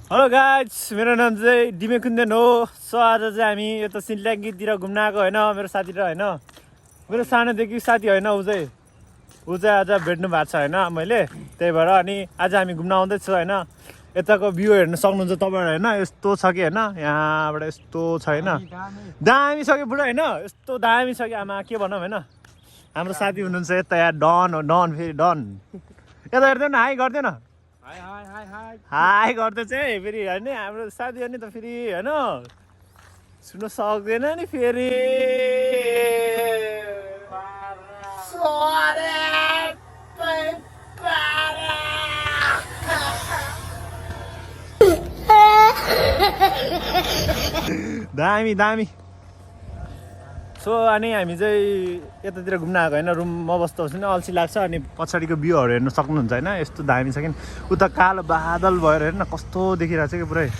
Hello guys, मेरो नाम चाहिँ डिमे कुन्दन हो। सो आज चाहिँ हामी यता सिन्ल्याङ्गीतिर घुम्न आएको होइन, मेरो साथी र होइन, मेरो सानोदेखि साथी होइन, ऊ चाहिँ आज भेट्नु भएको छ होइन मैले, त्यही भएर अनि आज हामी घुम्न आउँदैछु होइन। यताको भ्यू हेर्न सक्नुहुन्छ तपाईँहरू होइन, यस्तो छ कि होइन, यहाँबाट यस्तो छ होइन, दामी छ कि बुढा होइन, यस्तो दामी छ कि आमा के भनौँ होइन। हाम्रो साथी हुनुहुन्छ यता, यहाँ डन हो, डन फेरि डन। यता हेर्दैन, हाई गर्दैन, हाई गर्दै चाहिँ फेरि होइन हाम्रो साथी हो नि त, फेरि होइन सुन्न सक्दैन नि फेरि। दामी दामी। सो अनि हामी चाहिँ यतातिर घुम्न आएको होइन, रुममा बस्दा बस्नु अल्छी लाग्छ। अनि पछाडिको भ्यूहरू हेर्न सक्नुहुन्छ होइन, यस्तो दामी छ कि उता कालो बादल भएर हेर्न कस्तो देखिरहेको छ कि पुरै।